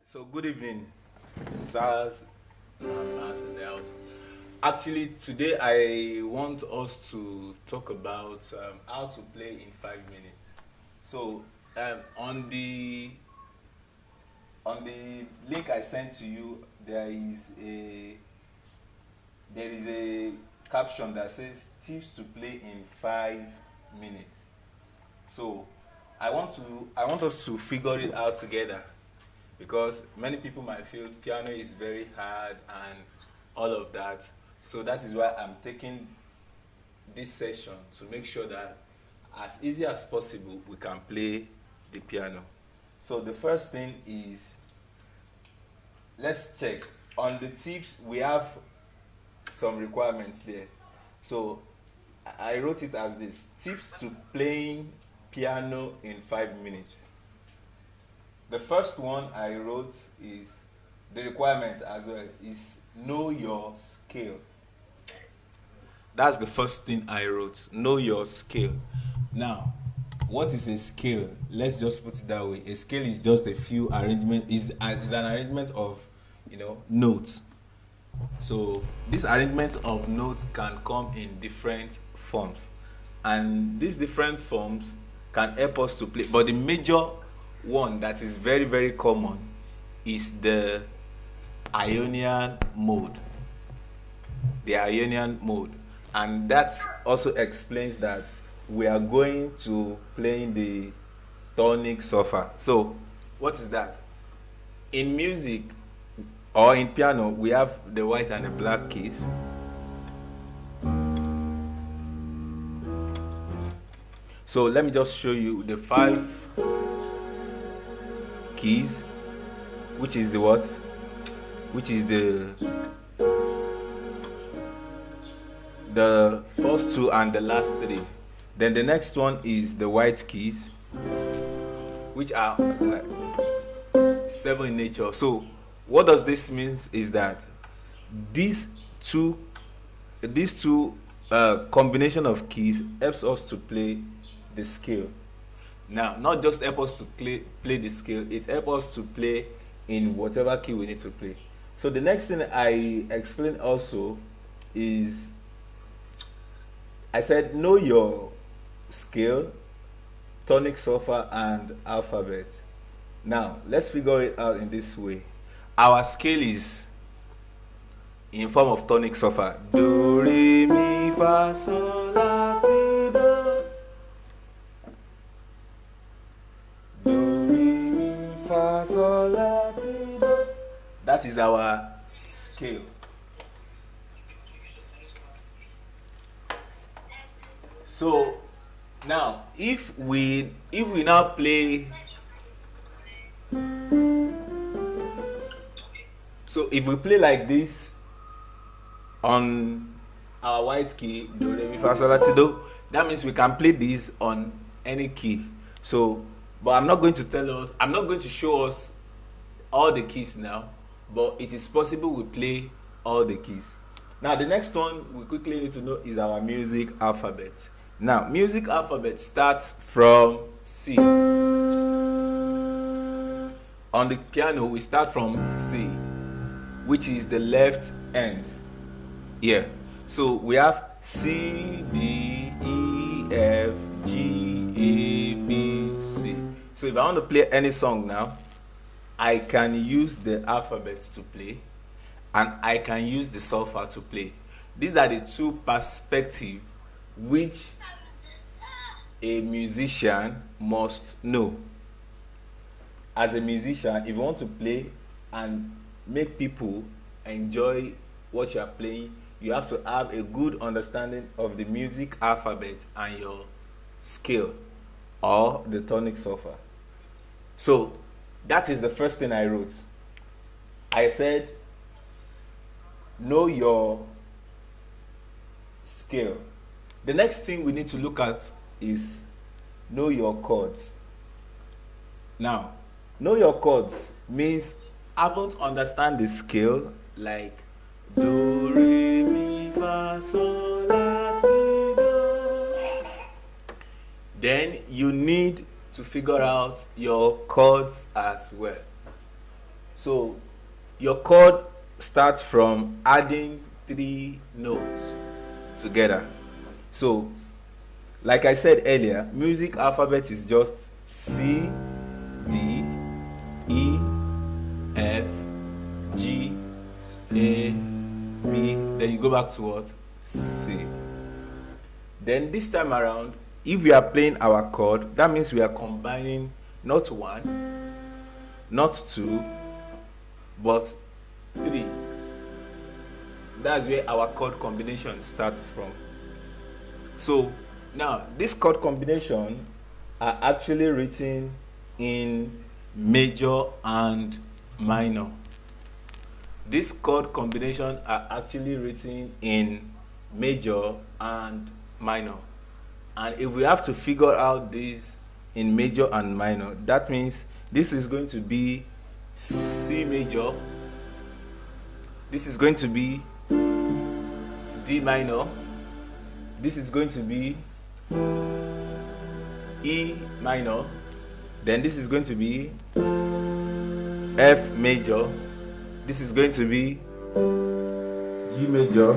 So good evening, sirs and ma'ams in the house. Actually, today I want us to talk about how to play in 5 minutes. So on the link I sent to you, there is a caption that says tips to play in 5 minutes. So I want us to figure it out together because many people might feel piano is very hard and all of that. So that is why I'm taking this session to make sure that as easy as possible we can play the piano. So the first thing is, let's check on the tips. We have some requirements there. So I wrote it as this: tips to playing piano in 5 minutes. The first one I wrote is the requirement as well is know your scale. That's the first thing I wrote. Know your scale. Now, what is a scale? Let's just put it that way. A scale is just a few arrangement is an arrangement of notes. So this arrangement of notes can come in different forms, and these different forms can help us to play. But the major one that is very very common is the Ionian mode. The Ionian mode, and that also explains that we are going to playing the tonic solfa. So what is that? In music or in piano, we have the white and the black keys. So let me just show you the 5 keys, which is the what? Which is the first two and the last three. Then the next one is the white keys, which are like 7 in nature. So what does this mean is that these two combination of keys helps us to play the scale. Now, not just help us to play the scale, it helps us to play in whatever key we need to play. So the next thing I explained also is, I said know your scale, tonic solfa and alphabet. Now let's figure it out in this way. Our scale is in form of tonic solfa: do re mi fa sol la ti do. Do re mi fa sol la ti do. That is our scale. So now if we now play, so if we play like this on our white key, do re mi fa sol la ti do, that means we can play this on any key. So but I'm not going to show us all the keys now, but it is possible we play all the keys. Now the next one we quickly need to know is our music alphabet. Now music alphabet starts from C. On the piano we start from C, which is the left end. Yeah. So we have C, D, E, F, G, A, B, C. So if I want to play any song now, I can use the alphabet to play and I can use the solfa to play. These are the two perspectives which a musician must know. As a musician, if you want to play and make people enjoy what you are playing, you have to have a good understanding of the music alphabet and your scale or the tonic solfa. So that is the first thing I wrote. I said know your scale. The next thing we need to look at is know your chords. Now, know your chords means I don't understand the scale, like do re mi fa sol la ti do. Then you need to figure out your chords as well. So your chord starts from adding 3 notes together. So like I said earlier, music alphabet is just C, D, E, F, G, A, B. Then you go back to what? C. Then this time around, if we are playing our chord, that means we are combining not 1, not 2, but 3. That's where our chord combination starts from. So now this chord combination are actually written in major and minor. This chord combination are actually written in major and minor. And if we have to figure out this in major and minor, that means this is going to be C major, this is going to be D minor, this is going to be E minor, then this is going to be F major, this is going to be G major,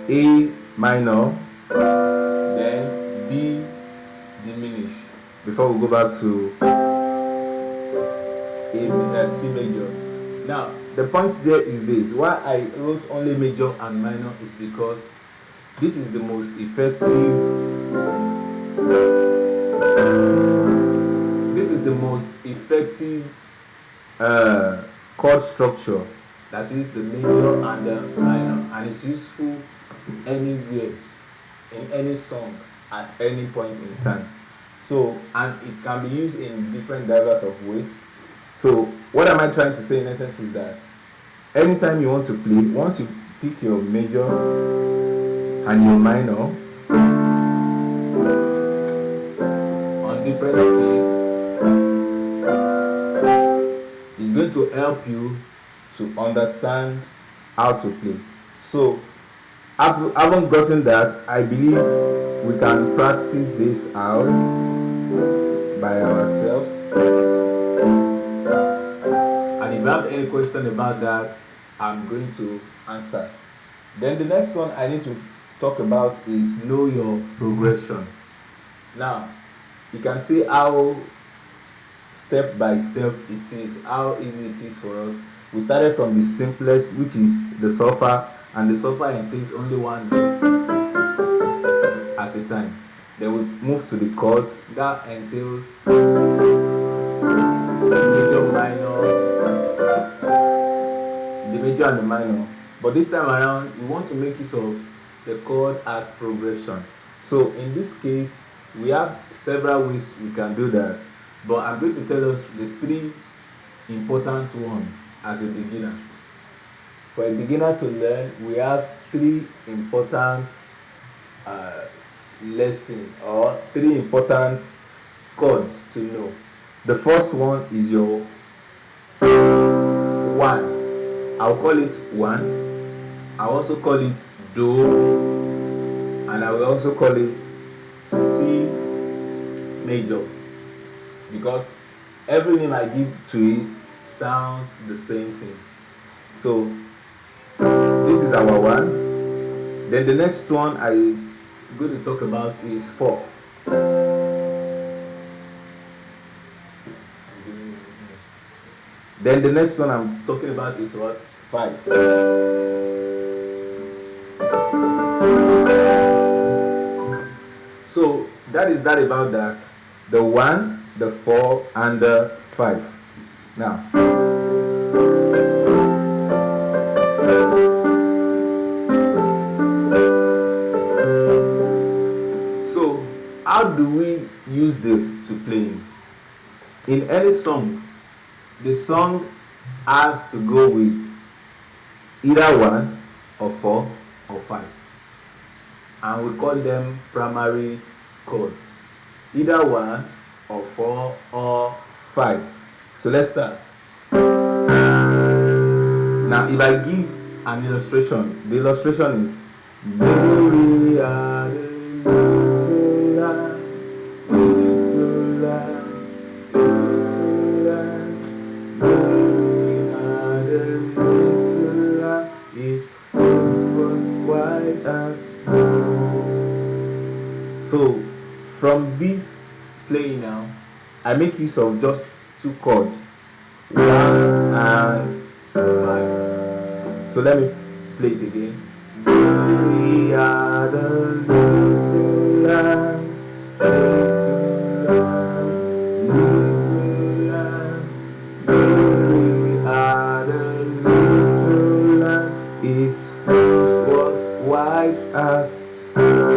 A minor, then B diminished, before we go back to C major. Now the point there is this: why I wrote only major and minor is because this is the most effective chord structure, that is the major and the minor, and it's useful anywhere in any song at any point in time. So, and it can be used in different diverse of ways. So what am I trying to say in essence is that anytime you want to play, once you pick your major and your minor on different scales, it's going to help you to understand how to play. So having gotten that, I believe we can practice this out by ourselves. And if you have any question about that, I'm going to answer. Then the next one I need to talk about is know your progression. Now, you can see how step by step it is, how easy it is for us. We started from the simplest, which is the solfa, and the solfa entails only one note at a time. Then we move to the chords, that entails major, minor, the major and the minor. But this time around, we want to make use of the chord as progression. So in this case, we have several ways we can do that, but I'm going to tell us the 3 important ones as a beginner. For a beginner to learn, we have 3 important lessons or 3 important chords to know. The first one is your 1. I'll call it 1. I'll also call it Do, and I will also call it C major, because every name I give to it sounds the same thing. So this is our 1. Then the next one I'm going to talk about is 4. Then the next one I'm talking about is what? 5. So that is that about that. The 1, the 4, and the 5. Now, so how do we use this to play? In any song, the song has to go with either 1 or 4 or 5, and we call them primary chords, either 1 or 4 or 5. So let's start. Now if I give an illustration, the illustration is glory, hallelujah, little lamb, little lamb, from this playing now, I make use of just 2 chords, 1 and 5. So let me play it again. We are the little lamb, little lamb, little lamb. We are the little lamb. His foot was white as snow.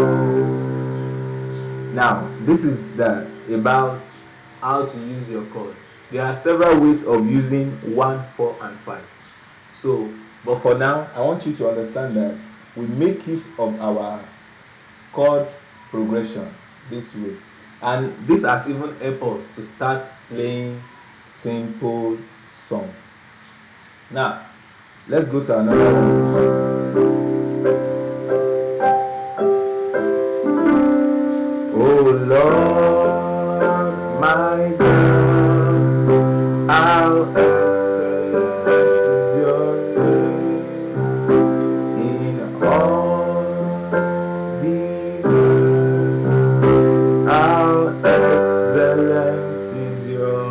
Now, this is about how to use your chord. There are several ways of using 1, 4, and 5. So, but for now, I want you to understand that we make use of our chord progression this way. And this has even helped us to start playing simple song. Now, let's go to another one. Oh Lord, my God, how excellent is your name in all the earth. How excellent is your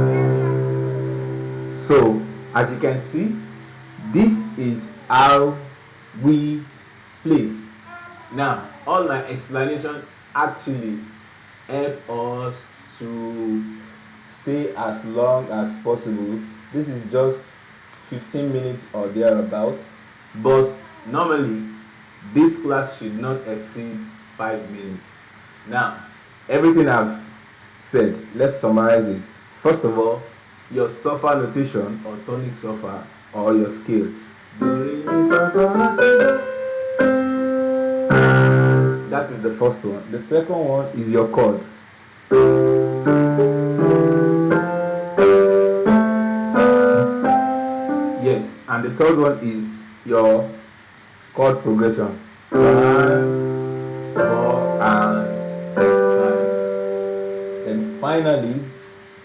name. So, as you can see, this is how we play. Now, all my explanation actually help us to stay as long as possible. This is just 15 minutes or thereabout, but normally this class should not exceed 5 minutes. Now, everything I've said, let's summarize it. First of all, your solfa notation or tonic solfa or your scale. That is the first one. The second one is your chord. Yes, and the third one is your chord progression. 1, 4, and 5. Then finally,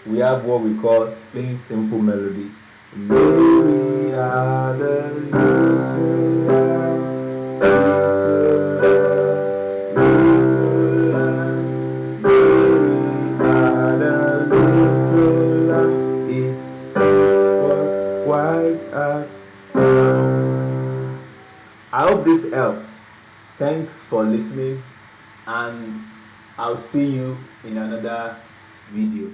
we have what we call playing simple melody. We are the little lamb, little lamb, we are the little lamb. His feet was white as snow. I hope this helps. Thanks for listening, and I'll see you in another video.